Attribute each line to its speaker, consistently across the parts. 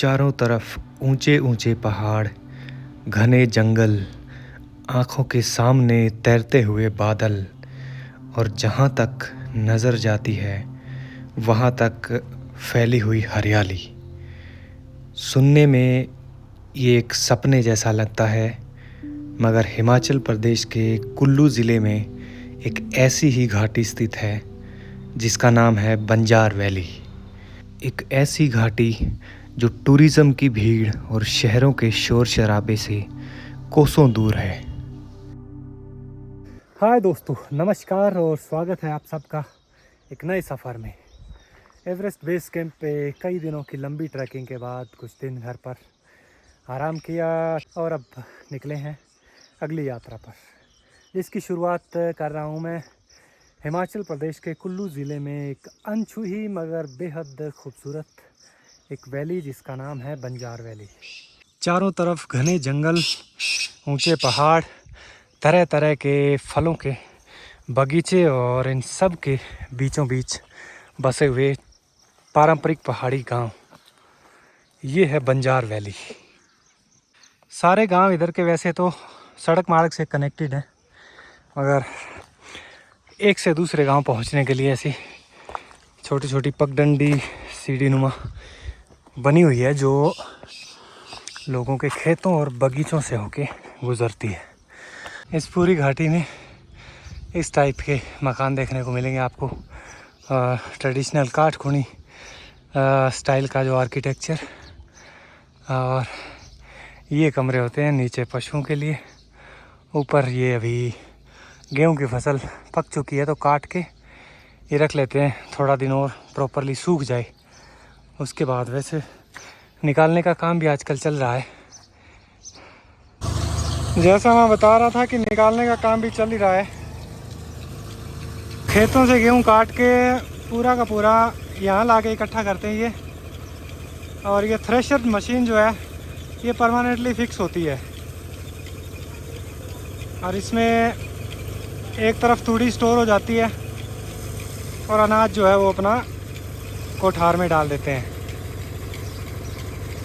Speaker 1: चारों तरफ ऊंचे ऊंचे पहाड़, घने जंगल, आँखों के सामने तैरते हुए बादल और जहाँ तक नज़र जाती है वहाँ तक फैली हुई हरियाली। सुनने में ये एक सपने जैसा लगता है, मगर हिमाचल प्रदेश के कुल्लू ज़िले में एक ऐसी ही घाटी स्थित है जिसका नाम है बंजार वैली। एक ऐसी घाटी जो टूरिज़्म की भीड़ और शहरों के शोर शराबे से कोसों दूर है। हाय दोस्तों, नमस्कार और स्वागत है आप सबका एक नए सफ़र में। एवरेस्ट बेस कैंप पे कई दिनों की लंबी ट्रैकिंग के बाद कुछ दिन घर पर आराम किया और अब निकले हैं अगली यात्रा पर, जिसकी शुरुआत कर रहा हूँ मैं हिमाचल प्रदेश के कुल्लू ज़िले में एक अनछुई मगर बेहद खूबसूरत एक वैली जिसका नाम है बंजार वैली। चारों तरफ घने जंगल, ऊंचे पहाड़, तरह तरह के फलों के बगीचे और इन सब के बीचों बीच बसे हुए पारंपरिक पहाड़ी गांव, ये है बंजार वैली। सारे गांव इधर के वैसे तो सड़क मार्ग से कनेक्टेड हैं, मगर एक से दूसरे गांव पहुंचने के लिए ऐसी छोटी छोटी पगडंडी सीढ़ी नुमा बनी हुई है जो लोगों के खेतों और बगीचों से होके गुजरती है। इस पूरी घाटी में इस टाइप के मकान देखने को मिलेंगे आपको। ट्रेडिशनल काठखुनी स्टाइल का जो आर्किटेक्चर, और ये कमरे होते हैं नीचे पशुओं के लिए। ऊपर ये अभी गेहूं की फसल पक चुकी है तो काट के ये रख लेते हैं, थोड़ा दिन और प्रॉपरली सूख जाए उसके बाद वैसे निकालने का काम भी आजकल चल रहा है। जैसा मैं बता रहा था कि निकालने का काम भी चल ही रहा है। खेतों से गेहूं काट के पूरा का पूरा यहाँ ला के इकट्ठा करते हैं ये, और ये थ्रेशर मशीन जो है ये परमानेंटली फिक्स होती है और इसमें एक तरफ तूड़ी स्टोर हो जाती है और अनाज जो है वो अपना कोठार में डाल देते हैं।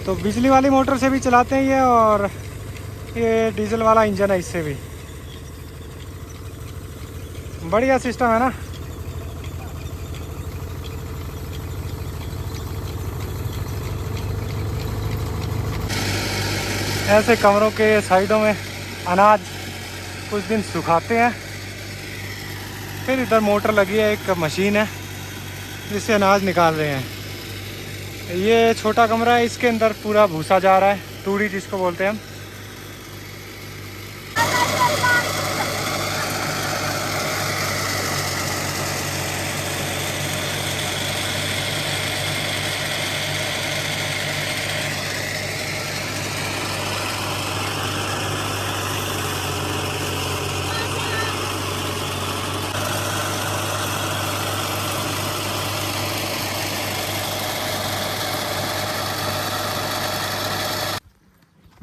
Speaker 1: तो बिजली वाली मोटर से भी चलाते हैं ये, और ये डीजल वाला इंजन है, इससे भी बढ़िया सिस्टम है ना। ऐसे कमरों के साइडों में अनाज कुछ दिन सुखाते हैं, फिर इधर मोटर लगी है, एक मशीन है जिससे अनाज निकाल रहे हैं। ये छोटा कमरा है, इसके अंदर पूरा भूसा जा रहा है, तूड़ी जिसको बोलते हैं हम।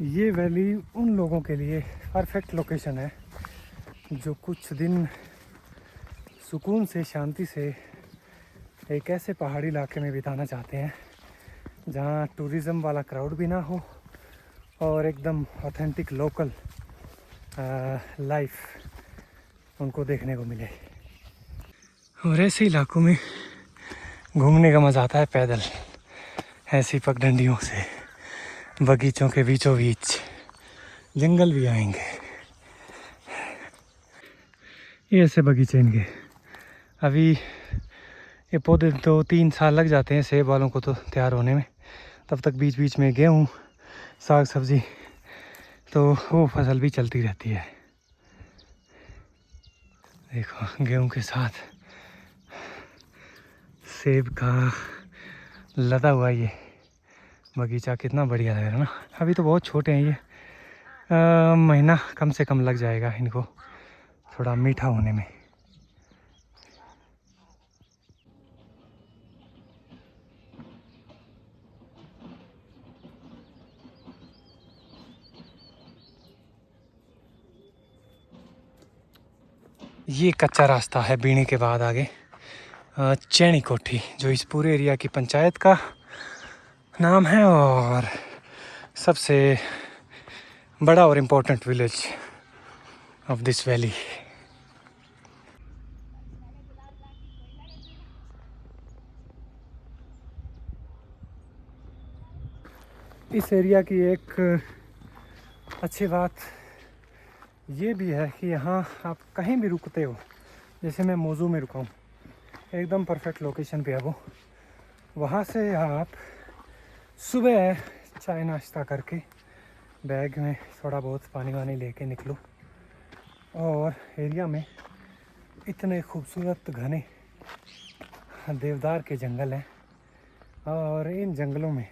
Speaker 1: ये वैली उन लोगों के लिए परफेक्ट लोकेशन है जो कुछ दिन सुकून से, शांति से एक ऐसे पहाड़ी इलाके में बिताना चाहते हैं जहाँ टूरिज़्म वाला क्राउड भी ना हो और एकदम ऑथेंटिक लोकल लाइफ उनको देखने को मिले। और ऐसे इलाकों में घूमने का मज़ा आता है पैदल, ऐसी पगडंडियों से, बगीचों के बीचों बीच जंगल भी आएंगे। ये ऐसे बगीचे इनके अभी ये पौधे 2-3 साल लग जाते हैं सेब वालों को तो तैयार होने में, तब तक बीच बीच में गेहूँ, साग सब्जी, तो वो फसल भी चलती रहती है। देखो गेहूँ के साथ सेब का लदा हुआ ये बगीचा कितना बढ़िया लग रहा है ना। अभी तो बहुत छोटे हैं ये, महीना कम से कम लग जाएगा इनको थोड़ा मीठा होने में। ये कच्चा रास्ता है बीणी के बाद आगे चैनी कोठी, जो इस पूरे एरिया की पंचायत का नाम है और सबसे बड़ा और important village of this valley. इस एरिया की एक अच्छी बात ये भी है कि यहाँ आप कहीं भी रुकते हो, जैसे मैं मौजू में रुका हूँ, एकदम परफेक्ट लोकेशन पे है वो। वहाँ से आप सुबह चाय नाश्ता करके बैग में थोड़ा बहुत पानी वानी लेके निकलो और एरिया में इतने खूबसूरत घने देवदार के जंगल हैं और इन जंगलों में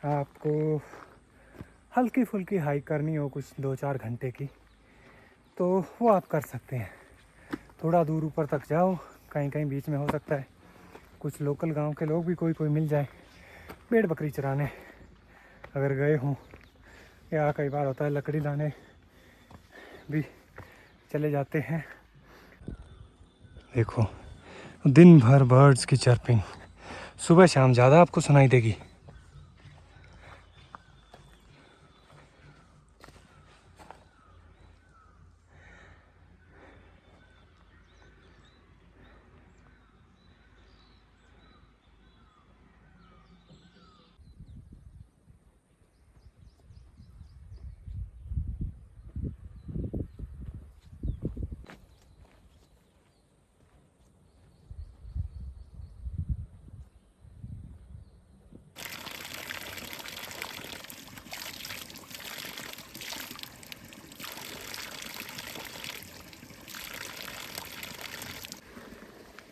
Speaker 1: आपको हल्की फुल्की हाइक करनी हो कुछ 2-4 घंटे की तो वो आप कर सकते हैं। थोड़ा दूर ऊपर तक जाओ, कहीं कहीं बीच में हो सकता है कुछ लोकल गांव के लोग भी कोई मिल जाए भेड़ बकरी चराने अगर गए हों, या कई बार होता है लकड़ी लाने भी चले जाते हैं। देखो दिन भर बर्ड्स की चर्पिंग सुबह शाम ज़्यादा आपको सुनाई देगी।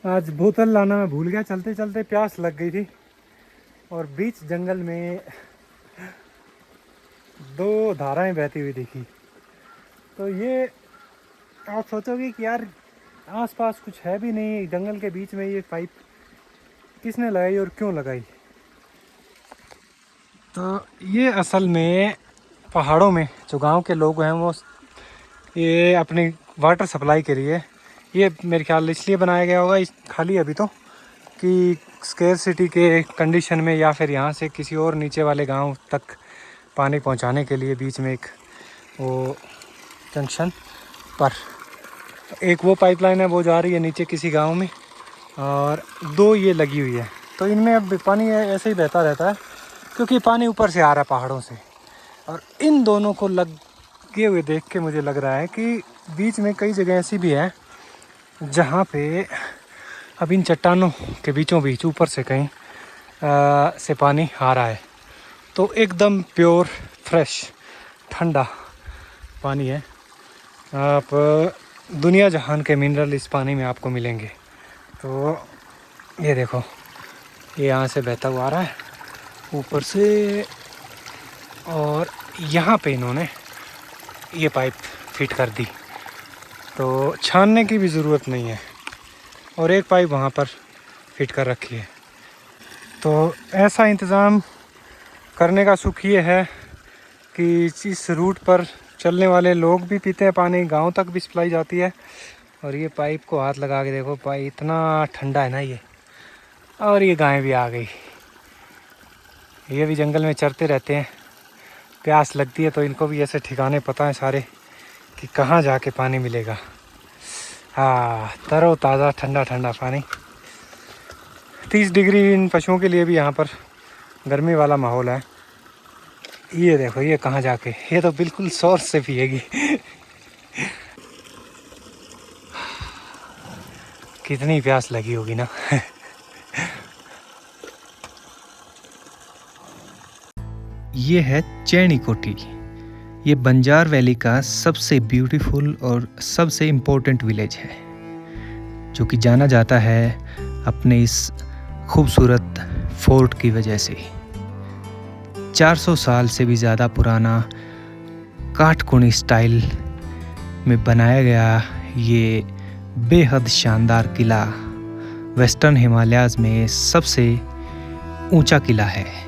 Speaker 1: आज बोतल लाना मैं भूल गया, चलते चलते प्यास लग गई थी और बीच जंगल में 2 धाराएं बहती हुई दिखी। तो ये आप सोचोगे कि यार आसपास कुछ है भी नहीं, जंगल के बीच में ये पाइप किसने लगाई और क्यों लगाई। तो ये असल में पहाड़ों में जो गांव के लोग हैं वो ये अपनी वाटर सप्लाई के लिए ये मेरे ख्याल इसलिए बनाया गया होगा खाली अभी तो कि स्केर्सिटी के कंडीशन में या फिर यहाँ से किसी और नीचे वाले गांव तक पानी पहुँचाने के लिए बीच में एक वो जंक्शन पर एक वो पाइपलाइन है वो जा रही है नीचे किसी गांव में और 2 ये लगी हुई है। तो इनमें अब पानी ऐसे ही बहता रहता है क्योंकि पानी ऊपर से आ रहा है पहाड़ों से। और इन दोनों को लगे हुए देख के मुझे लग रहा है कि बीच में कई जगह ऐसी भी है जहाँ पे अब इन चट्टानों के बीचों बीच ऊपर से कहीं से पानी आ रहा है। तो एकदम प्योर फ्रेश ठंडा पानी है। आप दुनिया जहान के मिनरल इस पानी में आपको मिलेंगे। तो ये देखो ये यहाँ से बहता हुआ आ रहा है ऊपर से और यहाँ पे इन्होंने ये पाइप फिट कर दी तो छानने की भी ज़रूरत नहीं है और एक पाइप वहाँ पर फिट कर रखी है। तो ऐसा इंतज़ाम करने का सुख ये है कि इस रूट पर चलने वाले लोग भी पीते हैं पानी, गांव तक भी सप्लाई जाती है। और ये पाइप को हाथ लगा के देखो, पाइप इतना ठंडा है ना ये। और ये गाय भी आ गई, ये भी जंगल में चरते रहते हैं, प्यास लगती है तो इनको भी ऐसे ठिकाने पता है सारे कि कहाँ जाके पानी मिलेगा। हाँ, तरो ताज़ा ठंडा ठंडा पानी। 30 डिग्री इन पशुओं के लिए भी यहाँ पर गर्मी वाला माहौल है। ये देखो ये कहाँ जाके, ये तो बिल्कुल सोर्स से पिएगी। कितनी प्यास लगी होगी ना।
Speaker 2: ये है चैनी कोठी। ये बंजार वैली का सबसे ब्यूटीफुल और सबसे इम्पोर्टेंट विलेज है जो कि जाना जाता है अपने इस खूबसूरत फोर्ट की वजह से। 400 साल से भी ज़्यादा पुराना काठकुणी स्टाइल में बनाया गया ये बेहद शानदार किला वेस्टर्न हिमालयाज़ में सबसे ऊंचा किला है।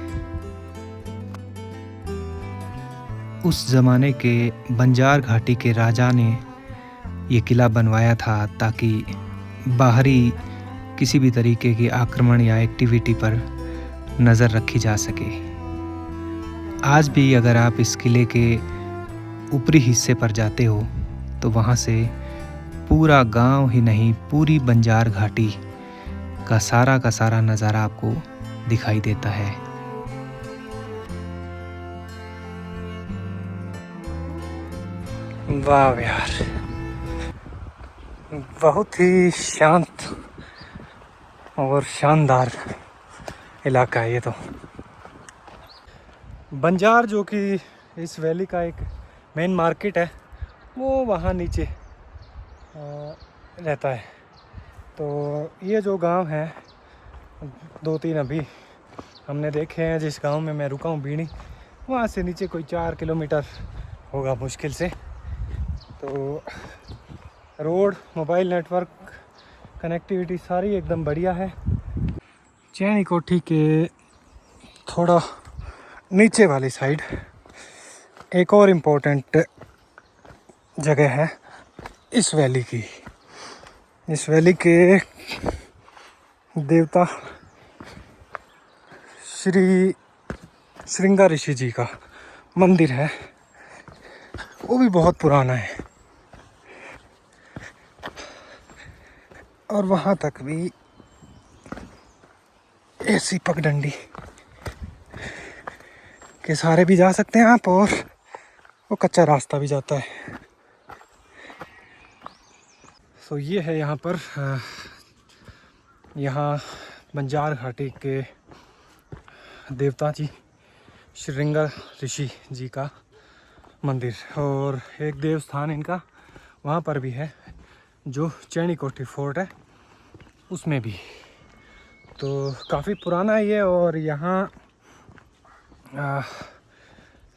Speaker 2: उस ज़माने के बंजार घाटी के राजा ने ये किला बनवाया था ताकि बाहरी किसी भी तरीके की आक्रमण या एक्टिविटी पर नज़र रखी जा सके। आज भी अगर आप इस किले के ऊपरी हिस्से पर जाते हो तो वहाँ से पूरा गांव ही नहीं, पूरी बंजार घाटी का सारा नज़ारा आपको दिखाई देता है।
Speaker 1: वाह यार, बहुत ही शांत और शानदार इलाका है ये तो। बंजार जो कि इस वैली का एक मेन मार्केट है, वो वहाँ नीचे रहता है। तो ये जो गांव है, 2-3 अभी हमने देखे हैं। जिस गांव में मैं रुका हूँ बीणी, वहाँ से नीचे कोई 4 किलोमीटर होगा मुश्किल से। तो रोड, मोबाइल नेटवर्क, कनेक्टिविटी सारी एकदम बढ़िया है। चैनी कोठी के थोड़ा नीचे वाली साइड एक और इम्पोर्टेंट जगह है इस वैली की। इस वैली के देवता श्री श्रृंगा ऋषि जी का मंदिर है, वो भी बहुत पुराना है। और वहाँ तक भी ऐसी पगडंडी के सहारे भी जा सकते हैं आप, और वो कच्चा रास्ता भी जाता है। तो ये है यहाँ पर यहाँ बंजार घाटी के देवता जी श्रृंगा ऋषि जी का मंदिर, और एक देव स्थान इनका वहाँ पर भी है जो चैनी कोठी फोर्ट है उसमें भी। तो काफ़ी पुराना है ये, और यहाँ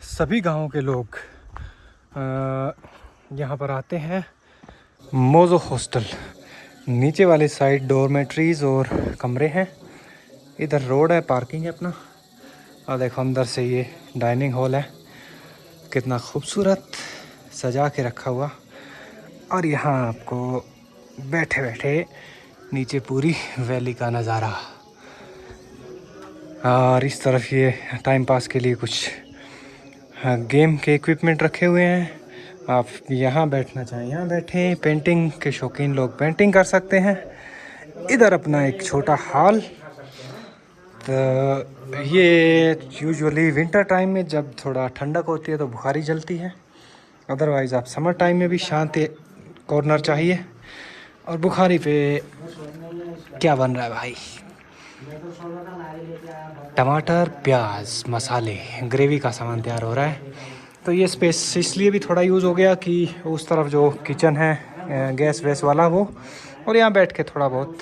Speaker 1: सभी गांवों के लोग यहाँ पर आते हैं। मोज़ो हॉस्टल नीचे वाले साइड डोरमेट्रीज़ और कमरे हैं। इधर रोड है, पार्किंग है अपना। और देखो अंदर से ये डाइनिंग हॉल है, कितना खूबसूरत सजा के रखा हुआ। और यहाँ आपको बैठे बैठे नीचे पूरी वैली का नज़ारा। और इस तरफ ये टाइम पास के लिए कुछ गेम के इक्विपमेंट रखे हुए हैं। आप यहाँ बैठना चाहें यहाँ बैठें। पेंटिंग के शौकीन लोग पेंटिंग कर सकते हैं। इधर अपना एक छोटा हॉल। तो ये यूजुअली विंटर टाइम में जब थोड़ा ठंडक होती है तो बुखारी जलती है। अदरवाइज़ आप समर टाइम में भी शांत कॉर्नर चाहिए। और बुखारी पे क्या बन रहा है भाई? टमाटर, प्याज, मसाले, ग्रेवी का सामान तैयार हो रहा है। तो ये स्पेस इसलिए भी थोड़ा यूज़ हो गया कि उस तरफ जो किचन है गैस वैस वाला वो, और यहाँ बैठ के थोड़ा बहुत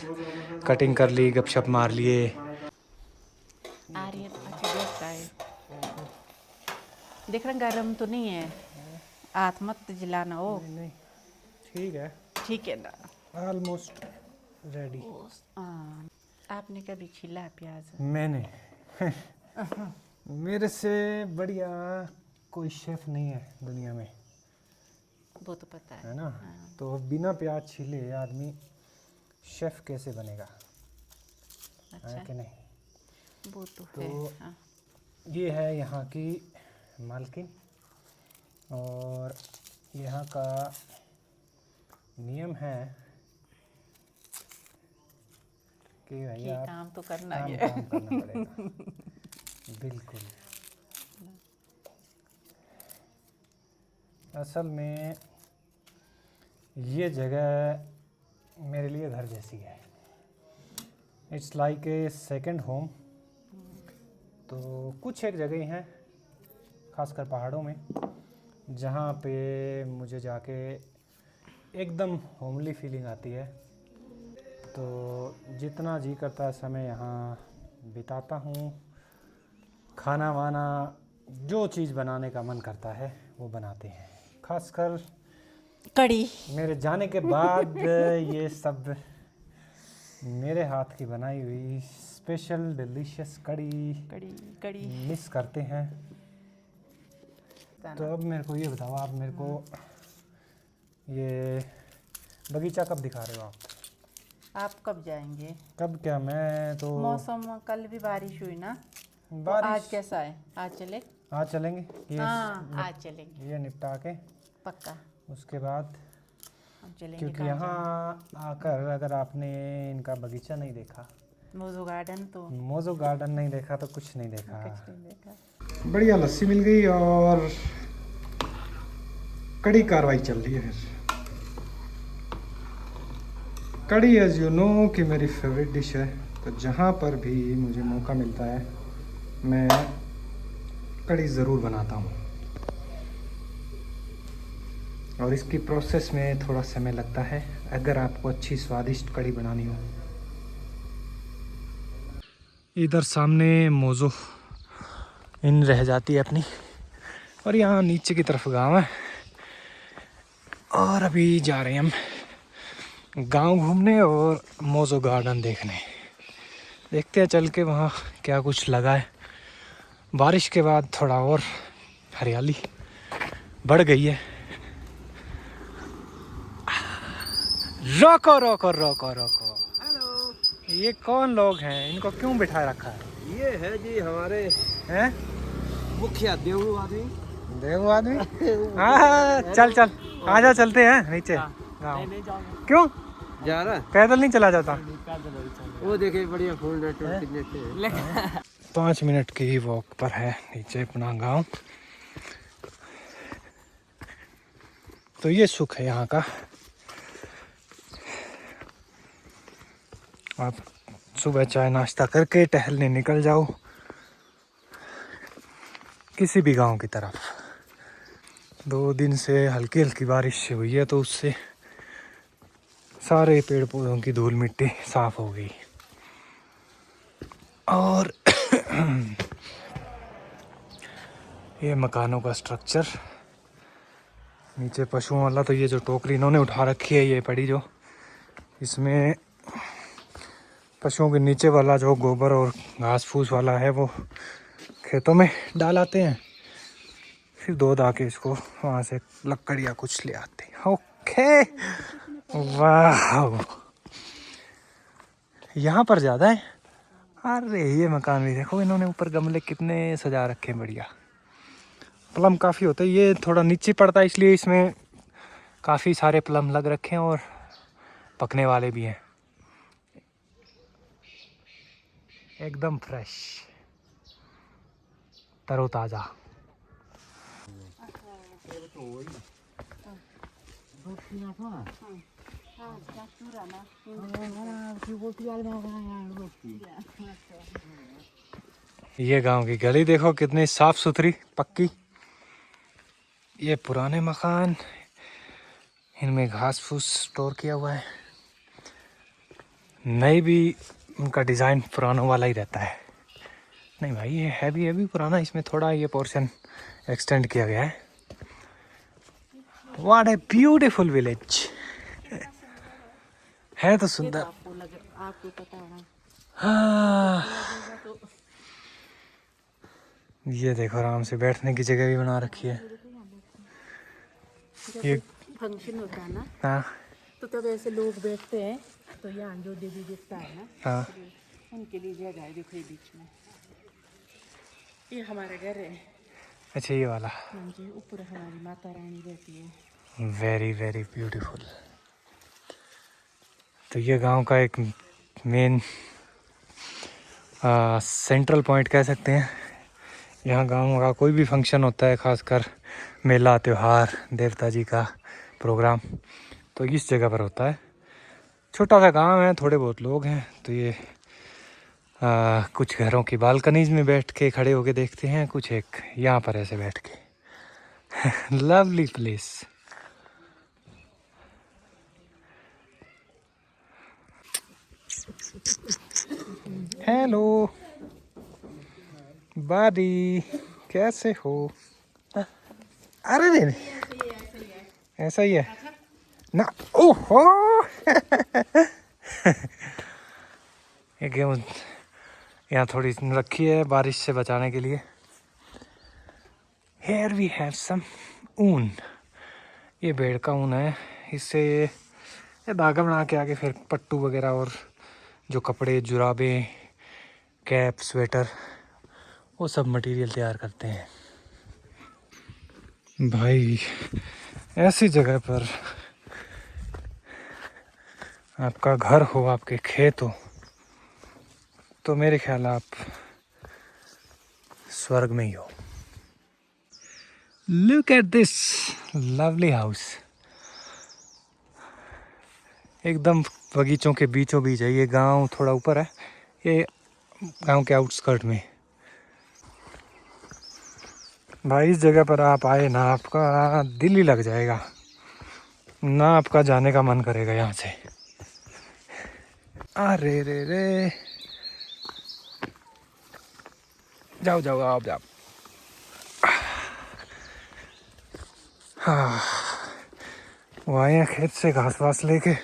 Speaker 1: कटिंग कर ली, गपशप मार लिए।
Speaker 3: आर्यन अच्छा देखता है, देख रहा गर्म तो नहीं है, हाथ मत जलाना हो।
Speaker 1: नहीं ठीक है,
Speaker 3: ठीक है ना,
Speaker 1: ऑलमोस्ट रेडी।
Speaker 3: आपने कभी छिला प्याज?
Speaker 1: मैंने मेरे से बढ़िया कोई शेफ़ नहीं है दुनिया में,
Speaker 3: वो तो पता है
Speaker 1: ना।
Speaker 3: हाँ।
Speaker 1: तो बिना प्याज छीले आदमी शेफ़ कैसे बनेगा?
Speaker 3: अच्छा
Speaker 1: है कि नहीं?
Speaker 3: वो तो
Speaker 1: तो
Speaker 3: है हाँ।
Speaker 1: ये है यहाँ की मालकिन, और यहाँ का नियम है कि
Speaker 3: ये
Speaker 1: भैया
Speaker 3: काम तो करना
Speaker 1: काम
Speaker 3: है।
Speaker 1: काम करना पड़ेगा। बिल्कुल। असल में ये जगह मेरे लिए घर जैसी है। It's like a second home. तो कुछ एक जगह हैं खासकर पहाड़ों में जहाँ पे मुझे जाके एकदम होमली फीलिंग आती है। तो जितना जी करता है समय यहाँ बिताता हूँ। खाना वाना जो चीज़ बनाने का मन करता है वो बनाते हैं। खासकर
Speaker 3: कड़ी
Speaker 1: मेरे जाने के बाद ये सब मेरे हाथ की बनाई हुई स्पेशल डिलीशियस कड़ी
Speaker 3: कड़ी कड़ी
Speaker 1: मिस करते हैं। तो अब मेरे को ये बताओ, आप मेरे को ये बगीचा कब दिखा रहे हो आप?
Speaker 3: आप कब जाएंगे?
Speaker 1: कब क्या, मैं तो
Speaker 3: मौसम कल भी बारिश हुई ना, तो
Speaker 1: बारिश
Speaker 3: आज कैसा है? आज चले?
Speaker 1: आज चलेंगे
Speaker 3: हाँ आज चलेंगे
Speaker 1: ये निपटा के,
Speaker 3: पक्का
Speaker 1: उसके बाद
Speaker 3: हम चलेंगे।
Speaker 1: क्योंकि
Speaker 3: कहाँ
Speaker 1: यहाँ आकर अगर आपने इनका बगीचा नहीं देखा,
Speaker 3: जाना? मोजो गार्डन तो
Speaker 1: मोजो गार्डन नहीं देखा तो कुछ नहीं देखा।
Speaker 3: कुछ नहीं देखा।
Speaker 1: बढ़िया लस्सी मिल गई और कड़ी कार्रवाई चल रही है। फिर कड़ी एज यू नो कि मेरी फेवरेट डिश है, तो जहाँ पर भी मुझे मौका मिलता है मैं कड़ी ज़रूर बनाता हूँ। और इसकी प्रोसेस में थोड़ा समय लगता है अगर आपको अच्छी स्वादिष्ट कड़ी बनानी हो। इधर सामने मोज़ो इन रह जाती है अपनी, और यहाँ नीचे की तरफ गांव है। और अभी जा रहे हैं हम गांव घूमने और मोज़ो गार्डन देखने। देखते हैं चल के वहाँ क्या कुछ लगा है। बारिश के बाद थोड़ा और हरियाली बढ़ गई है। रोको रोको रोको रोको,
Speaker 4: हेलो,
Speaker 1: ये कौन लोग हैं, इनको क्यों बिठा रखा है?
Speaker 4: ये है जी हमारे
Speaker 1: हैं
Speaker 4: मुखिया देवू आदमी।
Speaker 1: देखो आदमी। हाँ चल चल आजा, चलते हैं नीचे गाँव। क्यों
Speaker 4: जा रहा
Speaker 1: पैदल नहीं चला जाता?
Speaker 4: वो देखे बढ़िया फूल नेटवर्क कितने अच्छे हैं।
Speaker 1: 5 मिनट की ही वॉक पर है नीचे अपना गांव। तो ये सुख है यहाँ का। आप सुबह चाय नाश्ता करके टहलने निकल जाओ किसी भी गांव की तरफ। 2 दिन से हल्की हल्की बारिश हुई है तो उससे सारे पेड़ पौधों की धूल मिट्टी साफ हो गई। और ये मकानों का स्ट्रक्चर, नीचे पशुओं वाला। तो ये जो टोकरी इन्होंने उठा रखी है ये पड़ी, जो इसमें पशुओं के नीचे वाला जो गोबर और घास फूस वाला है वो खेतों में डाल आते हैं, फिर दूध आके इसको वहाँ से लकड़ या कुछ ले आते हैं। ओके, वाह, यहाँ पर ज़्यादा है। अरे ये मकान भी देखो, इन्होंने ऊपर गमले कितने सजा रखे हैं, बढ़िया। प्लम काफ़ी होते हैं, ये थोड़ा नीचे पड़ता है इसलिए इसमें काफ़ी सारे प्लम लग रखे हैं और पकने वाले भी हैं, एकदम फ्रेश तरोताज़ा। ये गांव की गली देखो कितनी साफ सुथरी पक्की। ये पुराने मकान, इनमें घास फूस स्टोर किया हुआ है। नई भी उनका डिज़ाइन पुरानों वाला ही रहता है। नहीं भाई ये भी पुराना, इसमें थोड़ा ये पोर्शन एक्सटेंड किया गया है। व्हाट ए ब्यूटीफुल विलेज, है तो सुंदर।
Speaker 3: आपको पता है।
Speaker 1: हाँ, ये देखो आराम से बैठने की जगह भी बना रखी है। ये
Speaker 3: फंक्शन होता है ना,
Speaker 1: हाँ
Speaker 3: तो तब ऐसे लोग बैठते हैं, तो यहाँ जो देवी देवता है ना,
Speaker 1: हाँ,
Speaker 3: उनके लिए जगह है। देखो ये बीच में, ये हमारा घर है।
Speaker 1: अच्छा ये वाला,
Speaker 3: हाँ जी, ऊपर हमारी माता रानी रहती है।
Speaker 1: Very very beautiful. तो ये गांव का एक मेन सेंट्रल पॉइंट कह सकते हैं। यहाँ गांव का कोई भी फंक्शन होता है, खासकर मेला, त्यौहार, देवता जी का प्रोग्राम, तो इस जगह पर होता है। छोटा सा गांव है, थोड़े बहुत लोग हैं, तो ये कुछ घरों की बालकनीज में बैठ के खड़े होके देखते हैं, कुछ एक यहाँ पर ऐसे बैठ के। Lovely place. हेलो बाडी, कैसे हो? अरे नहीं ऐसा ही है ना। ओहो ये गेहूँ यहाँ थोड़ी रखी है बारिश से बचाने के लिए। Here we have some ऊन, ये भेड़ का ऊन है, इससे ये धागा बना के आगे फिर पट्टू वगैरह और जो कपड़े जुराबें कैप स्वेटर वो सब मटेरियल तैयार करते हैं। भाई ऐसी जगह पर आपका घर हो, आपके खेत हो, तो मेरे ख्याल आप स्वर्ग में ही हो। Look at this lovely house, एकदम बगीचों के बीचों बीच है। ये गांव थोड़ा ऊपर है, ये गांव के आउटस्कर्ट में। भाई इस जगह पर आप आए ना, आपका दिल ही लग जाएगा ना, आपका जाने का मन करेगा यहाँ से। अरे रे रे, जाओ जाओ आप जाओ। हाँ, वो आए हैं खेत से घास वास लेके,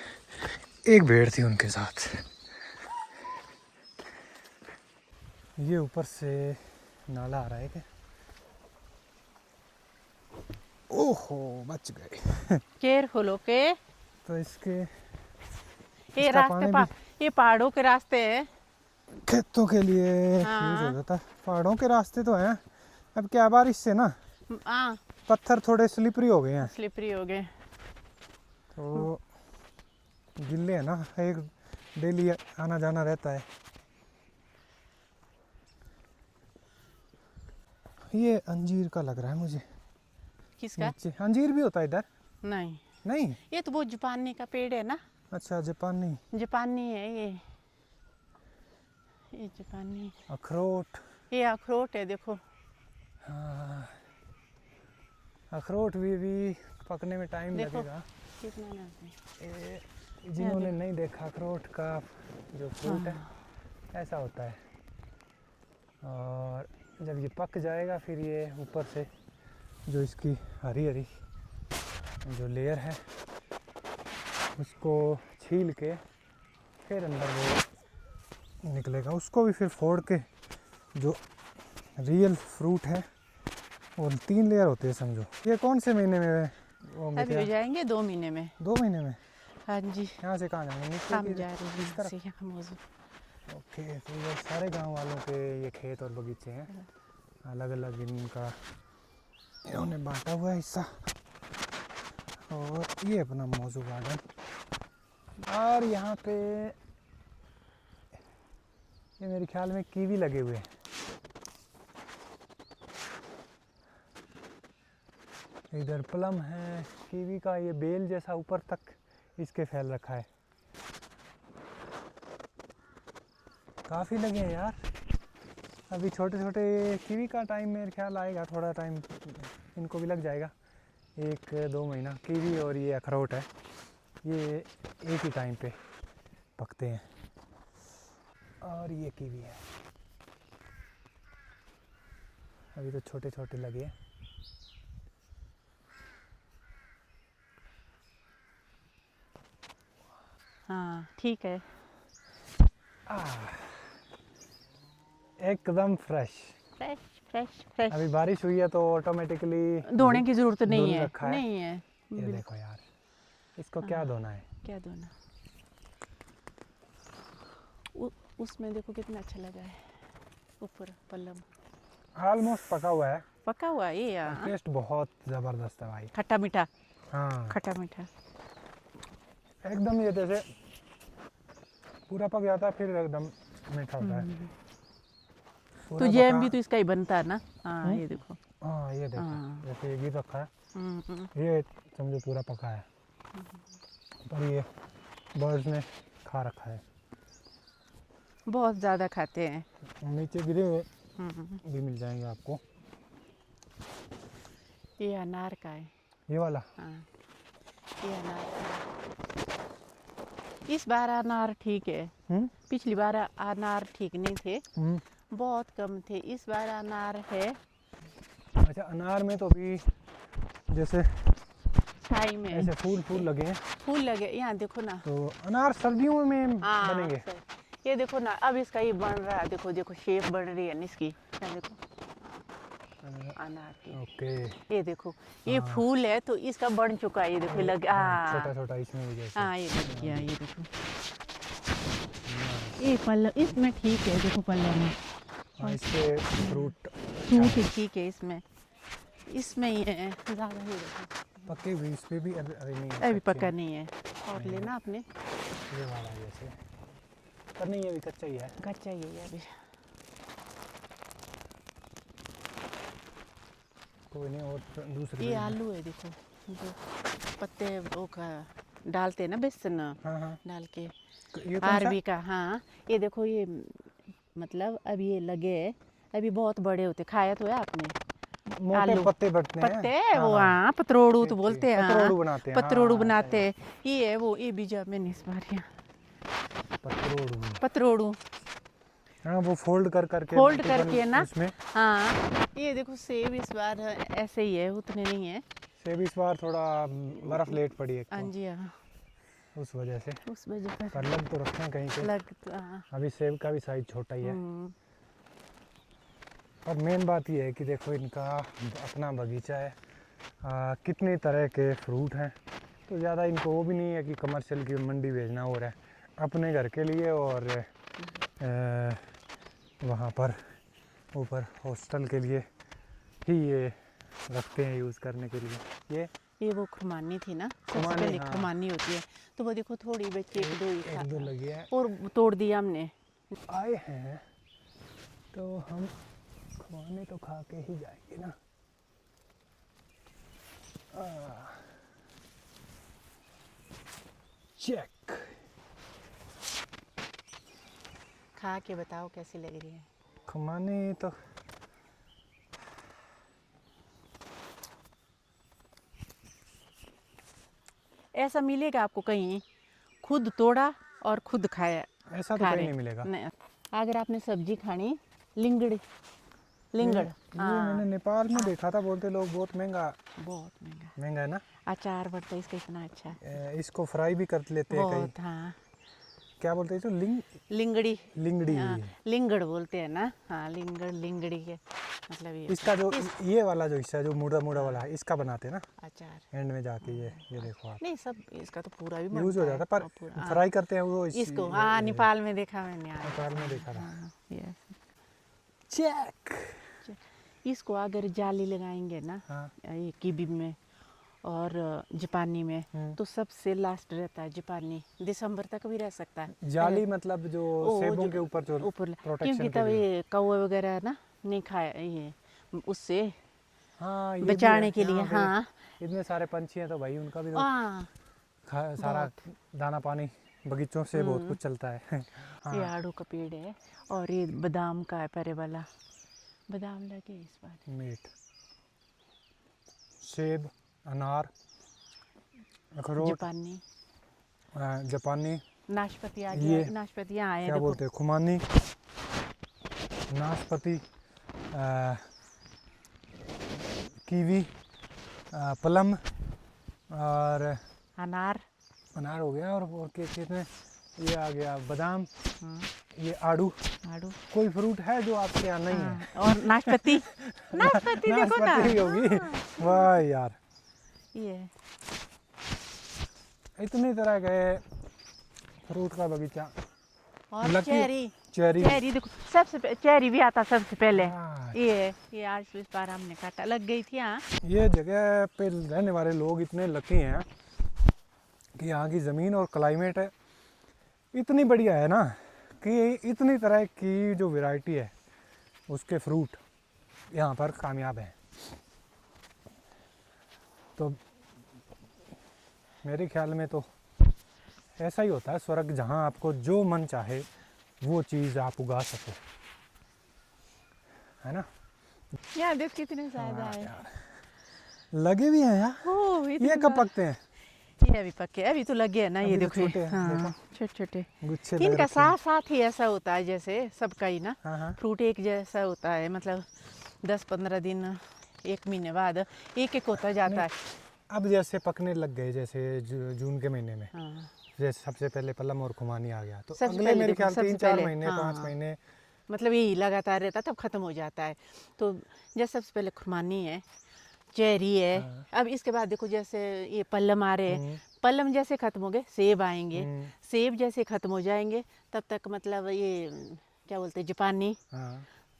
Speaker 1: एक भेड़ थी उनके साथ। ये ऊपर से नाला आ रहा है क्या? ओहो बच गए।
Speaker 3: Careful okay.
Speaker 1: तो इसके
Speaker 3: ये
Speaker 1: इसका
Speaker 3: रास्ते
Speaker 1: पानी
Speaker 3: ये पहाड़ों के रास्ते हैं।
Speaker 1: खेतों के लिए
Speaker 3: हाँ।
Speaker 1: यूज हो जाता है। पहाड़ों के रास्ते तो हैं, अब क्या बारिश से ना
Speaker 3: हाँ,
Speaker 1: पत्थर थोड़े स्लिपरी हो गए हैं,
Speaker 3: स्लिपरी हो गए।
Speaker 1: तो गिल्ले है ना, एक डेली आना जाना रहता है। ये अंजीर का लग रहा है मुझे।
Speaker 3: किसका?
Speaker 1: नीचे अंजीर भी होता है इधर?
Speaker 3: नहीं,
Speaker 1: नहीं,
Speaker 3: ये तो वो जापानी का पेड़ है ना।
Speaker 1: अच्छा जापानी।
Speaker 3: जापानी है ये जापानी।
Speaker 1: अखरोट,
Speaker 3: ये अखरोट है देखो।
Speaker 1: हाँ अखरोट भी पकने में टाइम
Speaker 3: देखो।
Speaker 1: लगेगा।
Speaker 3: कितना नाम है?
Speaker 1: जिन्होंने नहीं देखा, अखरोट का जो फ्रूट है ऐसा होता है, और जब ये पक जाएगा फिर ये ऊपर से जो इसकी हरी हरी जो लेयर है उसको छील के फिर अंदर वो निकलेगा, उसको भी फिर फोड़ के जो रियल फ्रूट है, वो 3 लेयर होते हैं समझो। ये कौन से महीने में वो
Speaker 3: अभी हो जाएंगे 2 महीने में।
Speaker 1: 2 महीने में?
Speaker 3: हाँ जी,
Speaker 1: यहाँ से कहाँ जाएंगे? नीचे
Speaker 3: हम
Speaker 1: की
Speaker 3: जा रहे
Speaker 1: इस
Speaker 3: हैं
Speaker 1: तरफ?
Speaker 3: से यहाँ मौजूद।
Speaker 1: ओके, तो ये सारे गांव वालों के ये खेत और बगीचे हैं, अलग अलग इनका इन्होंने बांटा हुआ है हिस्सा। और ये अपना मौजू गार्डन, और यहाँ पे ये मेरे ख्याल में कीवी लगे हुए हैं। इधर प्लम है, कीवी का ये बेल जैसा ऊपर तक इसके फैल रखा है। काफ़ी लगे हैं यार। अभी छोटे छोटे कीवी का टाइम मेरे ख्याल आएगा, थोड़ा टाइम इनको भी लग जाएगा, 1-2 महीना। कीवी और ये अखरोट है, ये एक ही टाइम पे पकते हैं। और ये कीवी है, अभी तो छोटे छोटे लगे हैं।
Speaker 3: हाँ ठीक है।
Speaker 1: एकदम फ्रेश।
Speaker 3: Fresh fresh fresh.
Speaker 1: अभी बारिश हुई है तो ऑटोमेटिकली
Speaker 3: धोने की जरूरत नहीं है।
Speaker 1: रखा है।
Speaker 3: नहीं है।
Speaker 1: ये देखो यार, इसको क्या धोना है?
Speaker 3: क्या धोना? उसमें देखो कितना अच्छा लगा है ऊपर पल्लम।
Speaker 1: ऑलमोस्ट पका हुआ है।
Speaker 3: पका हुआ है ये यार।
Speaker 1: टेस्ट बहुत जबरदस्त है भाई।
Speaker 3: खट्टा मीठा।
Speaker 1: हाँ
Speaker 3: खट्टा मीठा
Speaker 1: एकदम, ये जैसे पूरा पक जाता है फिर एकदम मीठा होता है।
Speaker 3: तो जैम भी तो इसका ही बनता है ना। हाँ ये देखो।
Speaker 1: हाँ ये देखो,
Speaker 3: हाँ।
Speaker 1: जैसे ये गिर रखा है,
Speaker 3: हम्म।
Speaker 1: ये समझो पूरा पका है, पर ये बर्ड्स ने खा रखा है।
Speaker 3: बहुत ज़्यादा खाते हैं।
Speaker 1: नीचे गिरे हुए भी मिल जाएंगे आपको।
Speaker 3: ये अनार का है।
Speaker 1: ये वाला?
Speaker 3: हाँ ये अनार का है। इस बार अनार ठीक है। पिछली बार अनार ठीक नहीं थे, बहुत कम थे। इस बार अनार है।
Speaker 1: अच्छा, अनार में तो अभी जैसे
Speaker 3: छाई में
Speaker 1: ऐसे फूल लगे हैं।
Speaker 3: फूल लगे, यहाँ देखो ना।
Speaker 1: तो अनार सर्दियों में
Speaker 3: हाँ
Speaker 1: बनेंगे।
Speaker 3: ये देखो ना, अब इसका ये बन रहा है। देखो देखो शेप बन रही है ना इसकी। क्या देखो। अनार के।
Speaker 1: ओके।
Speaker 3: ये देखो ये फूल है तो इसका बढ़ चुका है, ये देखो लग
Speaker 1: छोटा छोटा इसमें भी जैसे।
Speaker 3: हाँ ये लग गया, ये देखो ये पल्लव इसमें ठीक है, देखो पल्लव में
Speaker 1: हाँ, इसके फ्रूट
Speaker 3: ही ठीक है, इसमें ये है ज़्यादा ही देखो
Speaker 1: पके भी, इस पे भी अभी नहीं है,
Speaker 3: अभी
Speaker 1: कच्चे
Speaker 3: पका
Speaker 1: हैं।
Speaker 3: नहीं है। और लेना आपने
Speaker 1: ये वाला जैसे, पर नहीं ये भी कच्चा ही है।
Speaker 3: कच्चा ही है अभी।
Speaker 1: कोई नहीं, और दूसरी
Speaker 3: ये
Speaker 1: भी है।
Speaker 3: आलू है देखो, जो पत्ते वो का डालते हैं ना, बेसन
Speaker 1: हाँ हाँ,
Speaker 3: डाल के
Speaker 1: ये कौन सा?
Speaker 3: अरबी का। हाँ ये देखो ये मतलब अभी ये लगे हैं, अभी बहुत बड़े होते, खाया तो है आपने?
Speaker 1: मोटे
Speaker 3: आलू
Speaker 1: पत्ते बढ़ते हैं।
Speaker 3: पत्ते वो हाँ पतरोड़ू तो
Speaker 1: ठीक,
Speaker 3: बोलते हैं,
Speaker 1: पतरोड़ू बनाते हैं,
Speaker 3: पतरोड़ू
Speaker 1: हाँ,
Speaker 3: बनाते हैं। ये है वो, ये बीजा मैंने इस बार यहाँ
Speaker 1: पतरोड़ू।
Speaker 3: पतरोड़ू
Speaker 1: हाँ, वो फोल्ड करके
Speaker 3: फोल्ड
Speaker 1: टिफिन
Speaker 3: करके ना।
Speaker 1: उसमें।
Speaker 3: हाँ ये देखो सेब इस बार ऐसे ही है, उतने नहीं है।
Speaker 1: सेब इस बार थोड़ा बर्फ लेट पड़ी है,
Speaker 3: हाँ जी हाँ,
Speaker 1: उस वजह से।
Speaker 3: उस वजह पर
Speaker 1: पर लग तो रखे हैं कहीं पे।
Speaker 3: लग हाँ।
Speaker 1: अभी सेब का भी साइज छोटा ही है। और मेन बात ये है कि देखो इनका अपना बगीचा है, कितने तरह के फ्रूट हैं, तो ज़्यादा इनको वो भी नहीं है कि कमर्शियल की मंडी भेजना हो रहा है, अपने घर के लिए और वहाँ पर ऊपर हॉस्टल के लिए ही ये रखते हैं यूज़ करने के लिए।
Speaker 3: ये वो खुमानी थी ना, सबसे
Speaker 1: खुमानी,
Speaker 3: पहले
Speaker 1: हाँ।
Speaker 3: खुमानी होती है, तो वो देखो थोड़ी बच्चे एक दो ही
Speaker 1: एक दो लगी है।
Speaker 3: और तोड़ दिया हमने।
Speaker 1: आए हैं तो हम खुमानी तो खा के ही जाएंगे ना। चेक।
Speaker 3: खा के बताओ कैसी लग रही है।
Speaker 1: खुमानी तो
Speaker 3: ऐसा मिलेगा आपको कहीं खुद तोड़ा और खुद खाया?
Speaker 1: ऐसा तो
Speaker 3: खा
Speaker 1: कहीं
Speaker 3: रहे
Speaker 1: नहीं मिलेगा।
Speaker 3: नहीं। अगर आपने सब्जी खानी लिंगड़, लिंगड़
Speaker 1: ये
Speaker 3: हाँ
Speaker 1: मैंने नेपाल में देखा था, बोलते लोग बहुत महंगा
Speaker 3: बहुत महंगा
Speaker 1: महंगा है ना।
Speaker 3: अचार बढ़ता है इसका इतना अच्छा,
Speaker 1: इसको फ्राई भी कर लेते हैं कई।
Speaker 3: बहुत हाँ।
Speaker 1: क्या बोलते हैं इसको?
Speaker 3: लिंगड़ी
Speaker 1: लिंगड़ी।
Speaker 3: हाँ, लिंगड़ बोलते हैं ना। हाँ लिंगड़, लिंगड़ी के मतलब ये
Speaker 1: इसका जो ये वाला जो हिस्सा है, जो मुड़ा मुड़ा वाला है, इसका बनाते हैं ना
Speaker 3: अचार।
Speaker 1: एंड में जाके। ये देखो आप,
Speaker 3: नहीं सब इसका तो पूरा भी
Speaker 1: यूज हो
Speaker 3: बनता
Speaker 1: जाता है, पर
Speaker 3: और पूरा, हाँ।
Speaker 1: फ्राई करते हैं वो
Speaker 3: इसको हाँ नेपाल में देखा मैंने।
Speaker 1: नेपाल में देखा था।
Speaker 3: हाँ, ये
Speaker 1: चेक।
Speaker 3: इसको अगर जाली लगाएंगे ना
Speaker 1: हाँ।
Speaker 3: ये कीबी में और जापानी में, तो सबसे लास्ट रहता है जापानी, दिसंबर तक भी रह सकता है।
Speaker 1: जाली मतलब जो सेबों के ऊपर जो
Speaker 3: ऊपर
Speaker 1: प्रोटेक्शन
Speaker 3: क्योंकि
Speaker 1: के
Speaker 3: तब
Speaker 1: लिए।
Speaker 3: ये कौवे वगैरह ना नहीं खाए ये उससे
Speaker 1: हाँ, ये भी
Speaker 3: बचाने
Speaker 1: है।
Speaker 3: के लिए।
Speaker 1: यहाँ पे
Speaker 3: हाँ
Speaker 1: इतने सारे पंछी हैं तो भाई उनका भी तो
Speaker 3: हाँ
Speaker 1: सारा दाना पानी बगीचों से बहुत कुछ चलता है।
Speaker 3: ये आड़ू का पेड़ है और ये बादाम का है, परे वाला बादाम लगे इस बार।
Speaker 1: मीट, सेब, अनार, अखरोट,
Speaker 3: जापानी,
Speaker 1: जापानी,
Speaker 3: नाशपाती आ
Speaker 1: ये
Speaker 3: गया, नाशपातियाँ आए हैं
Speaker 1: क्या
Speaker 3: देखो।
Speaker 1: बोलते हैं, खुमानी, नाशपाती, कीवी, प्लम और
Speaker 3: अनार
Speaker 1: अनार हो गया। और कितने ये आ गया, बादाम, ये आड़ू।
Speaker 3: आड़ू
Speaker 1: कोई फ्रूट है जो आपके यहाँ नहीं है?
Speaker 3: हाँ, और नाशपाती नाशपाती देखो ना।
Speaker 1: नाशपाती होगी। वाह यार,
Speaker 3: ये
Speaker 1: इतनी तरह के फ्रूट का बगीचा।
Speaker 3: और
Speaker 1: लकी-
Speaker 3: चेरी,
Speaker 1: चेरी।
Speaker 3: चेरी देखो सबसे चेरी भी आता सबसे पहले।
Speaker 1: हाँ,
Speaker 3: ये आज इस बार हमने काटा, लग गई थी। हाँ
Speaker 1: ये जगह पे रहने वाले लोग इतने लकी हैं कि यहाँ की ज़मीन और क्लाइमेट है इतनी बढ़िया है ना, कि इतनी तरह की जो वैरायटी है उसके फ्रूट यहाँ पर कामयाब हैं। तो मेरे ख्याल में तो ऐसा ही होता है स्वर्ग, जहाँ आपको जो मन चाहे वो चीज़ आप उगा सको, है ना।
Speaker 3: यार देख कितने ज्यादा
Speaker 1: हाँ
Speaker 3: है।
Speaker 1: यार, लगे भी हैं यार।
Speaker 3: ओह, इतने
Speaker 1: ये कब पकते हैं?
Speaker 3: ये अभी पके, अभी तो लगे है ना। ये
Speaker 1: अभी तो
Speaker 3: देखो ये,
Speaker 1: छोटे हैं,
Speaker 3: हाँ छोटे छोटे।
Speaker 1: गुच्छे लग
Speaker 3: इनका
Speaker 1: रखे हैं।
Speaker 3: साथ साथ ही ऐसा होता है जैसे सबका ही ना।
Speaker 1: हाँ हाँ।
Speaker 3: फ्रूट एक जैसा होता है, मतलब 10-15 दिन, 1 महीने बाद एक एक होता जाता है।
Speaker 1: अब जैसे पकने लग गए, जैसे जून के महीने में,
Speaker 3: हाँ
Speaker 1: जैसे सबसे पहले पलम और खुमानी आ गया, तो
Speaker 3: सबसे
Speaker 1: अगले
Speaker 3: पहले
Speaker 1: मेरे
Speaker 3: देखो,
Speaker 1: ख्याल
Speaker 3: सबसे
Speaker 1: 3-4
Speaker 3: पहले,
Speaker 1: महीने,
Speaker 3: हाँ।
Speaker 1: 5 महीने
Speaker 3: मतलब यही लगातार रहता तब ख़त्म हो जाता है। तो जैसे सबसे पहले खुरमानी है, चेरी है, अब इसके बाद देखो जैसे ये पल्लम आ रहे हैं, पल्लम जैसे ख़त्म हो गए सेब आएंगे, सेब जैसे ख़त्म हो जाएंगे तब तक मतलब ये क्या बोलते हैं जापानी,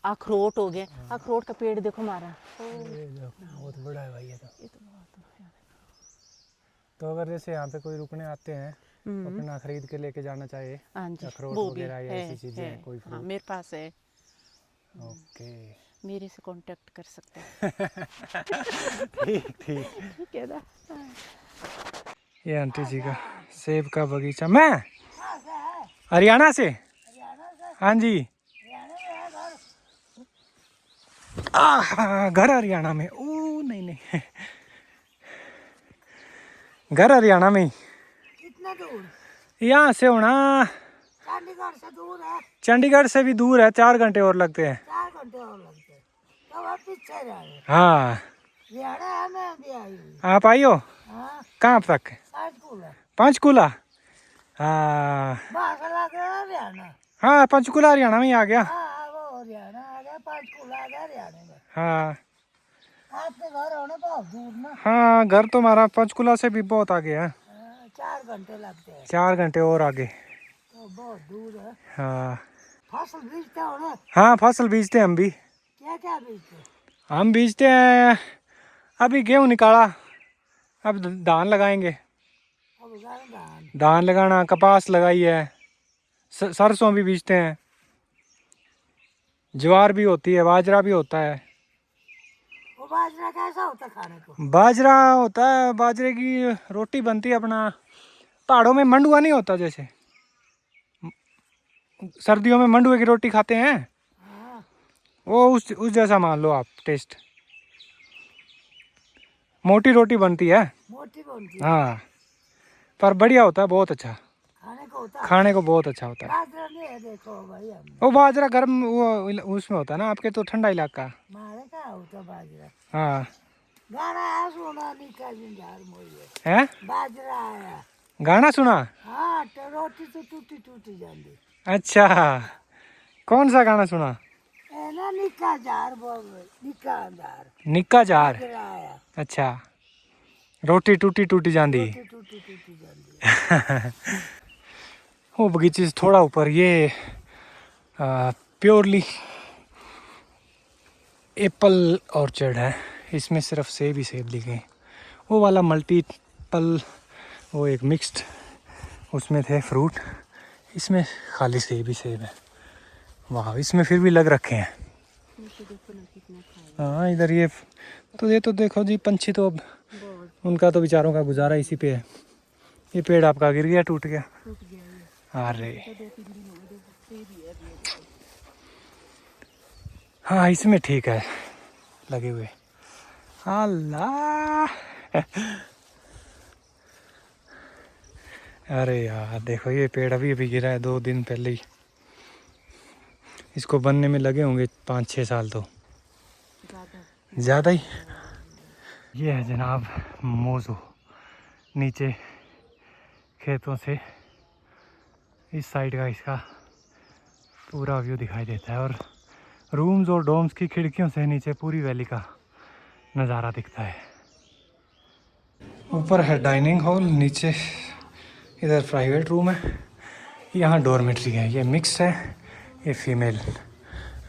Speaker 3: अखरोट हो गए। अखरोट का पेड़ देखो हमारा
Speaker 1: बहुत बड़ा है भाई ये तो
Speaker 3: बहुत
Speaker 1: तो अगर जैसे यहाँ पे कोई रुकने आते हैं तो अपना खरीद के लेके जाना चाहिए
Speaker 3: हाँ जी,
Speaker 1: अखरोट
Speaker 3: वो भी
Speaker 1: वगैरह या ऐसी चीजें
Speaker 3: है,
Speaker 1: हैं कोई
Speaker 3: हाँ
Speaker 1: फ्रूट।
Speaker 3: मेरे पास है,
Speaker 1: ओके
Speaker 3: मेरे से कांटेक्ट कर सकते हैं।
Speaker 1: ठीक ठीक।
Speaker 3: ठीक है ना।
Speaker 1: ये आंटी जी का सेब का बगीचा। मैं हरियाणा से। हाँ जी। घर हरियाणा में। ओ नहीं नहीं घर हरियाणा में ही।
Speaker 5: कितना दूर?
Speaker 1: यहाँ से होना
Speaker 5: चंडीगढ़ से दूर है।
Speaker 1: चंडीगढ़ से भी दूर है, 4 घंटे और लगते हैं।
Speaker 5: 4 घंटे और लगते हैं। तो आप पीछे रह रहे।
Speaker 1: हाँ
Speaker 5: हरियाणा है, मैं भी आई हुई।
Speaker 1: आप आई हो
Speaker 5: हाँ,
Speaker 1: कहाँ तक?
Speaker 5: पंचकूला।
Speaker 1: पंचकूला। हाँ
Speaker 5: बाहर से लग रहा है हरियाणा।
Speaker 1: हाँ पंचकूला हरियाणा में ही आ गया।
Speaker 5: हाँ वो हरियाणा आ गया, पंचकूला आ गया हरियाणा में।
Speaker 1: हाँ
Speaker 5: आपके घर होने बहुत दूर ना।
Speaker 1: हाँ घर तो हमारा पंचकूला से भी बहुत आगे है।
Speaker 5: 4 घंटे लगते हैं।
Speaker 1: 4 घंटे और आगे।
Speaker 5: तो बहुत दूर है।
Speaker 1: हाँ
Speaker 5: फसल बीजते हो ना?
Speaker 1: हाँ फसल बीजते हैं हम भी।
Speaker 5: क्या क्या बीजते?
Speaker 1: हम बीजते हैं अभी गेहूँ निकाला, अब धान लगाएंगे।
Speaker 5: अब धान।
Speaker 1: धान लगाना, कपास लगाई है, सरसों भी बीजते हैं, ज्वार भी होती है, बाजरा भी होता है।
Speaker 5: वो बाजरा कैसा होता खाने को?
Speaker 1: बाजरा होता है, बाजरे की रोटी बनती है अपना। पहाड़ों में मंडुआ नहीं होता, जैसे सर्दियों में मंडुए की रोटी खाते हैं,
Speaker 5: हाँ।
Speaker 1: वो उस जैसा मान लो आप टेस्ट। मोटी रोटी बनती है।
Speaker 5: मोटी बनती है।
Speaker 1: हाँ पर बढ़िया होता है, बहुत अच्छा
Speaker 5: खाने को होता है।
Speaker 1: खाने को बहुत अच्छा होता है।
Speaker 5: बाजरा नहीं है देखो भाई हम।
Speaker 1: वो बाजरा गर्म वो उसमें होता है ना, आपके तो ठंडा इलाका।
Speaker 5: मारे का होता बाजरा।
Speaker 1: हाँ
Speaker 5: गाना आया सुना निकल झार मोइए
Speaker 1: है
Speaker 5: बाजरा आया।
Speaker 1: गाना सुना?
Speaker 5: हाँ तो रोटी तो टूटी टूटी जाती।
Speaker 1: अच्छा कौन सा गाना सुना?
Speaker 5: ए ना निका झार बोल निका अंधार
Speaker 1: निक्का जार।
Speaker 5: बाजरा आया।
Speaker 1: अच्छा रोटी टूटी टूटी जांदी।
Speaker 5: रोटी टूटी टूटी जाती।
Speaker 1: वो बगीचे से थोड़ा ऊपर ये प्योरली एप्पल ऑर्चर्ड है, इसमें सिर्फ सेब ही सेब लिखे। वो वाला मल्टीपल वो एक मिक्स्ड उसमें थे फ्रूट, इसमें खाली सेब ही सेब है। वाह इसमें फिर भी लग रखे हैं। हाँ इधर ये तो देखो जी पंछी तो अब उनका तो बेचारों का गुजारा इसी पे है। ये पेड़ आपका गिर गया, टूट गया। अरे हाँ इसमें ठीक है लगे हुए। अल्लाह अरे यार देखो ये पेड़ अभी अभी गिरा है 2 दिन पहले ही। इसको बनने में लगे होंगे 5-6 साल तो ज़्यादा ही। ये है जनाब मोज़ो, नीचे खेतों से इस साइड का इसका पूरा व्यू दिखाई देता है, और रूम्स और डोम्स की खिड़कियों से नीचे पूरी वैली का नज़ारा दिखता है। ऊपर है डाइनिंग हॉल, नीचे इधर प्राइवेट रूम है, यहाँ डॉर्मेट्री है। ये मिक्स है, ये फीमेल।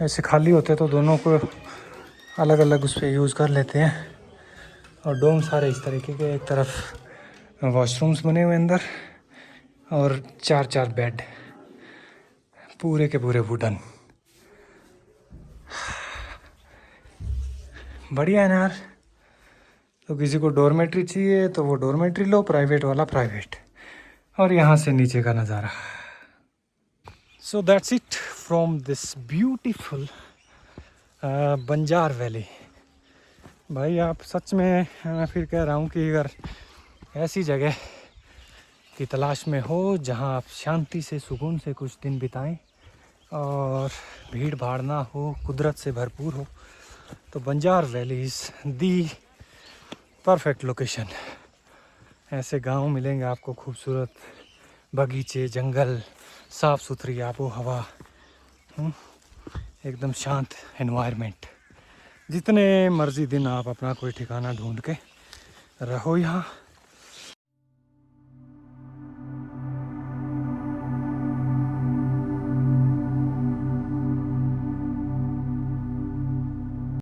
Speaker 1: ऐसे खाली होते तो दोनों को अलग अलग उस पर यूज़ कर लेते हैं। और डोम सारे इस तरीके के, एक तरफ वॉशरूम्स बने हुए अंदर और 4-4 बेड, पूरे के पूरे वुडन। बढ़िया है ना यार। तो किसी को डॉर्मेट्री चाहिए तो वो डॉर्मेट्री लो, प्राइवेट वाला प्राइवेट। और यहाँ से नीचे का नज़ारा। So that's it from this beautiful Banjar valley. भाई आप सच में, मैं फिर कह रहा हूँ कि अगर ऐसी जगह की तलाश में हो जहाँ आप शांति से सुकून से कुछ दिन बिताएं और भीड़ भाड़ ना हो, कुदरत से भरपूर हो, तो Banjar valley is the perfect location. ऐसे गांव मिलेंगे आपको, खूबसूरत बगीचे, जंगल, साफ़ सुथरी आबो हवा, एकदम शांत एनवायरनमेंट। जितने मर्जी दिन आप अपना कोई ठिकाना ढूंढ के रहो यहाँ,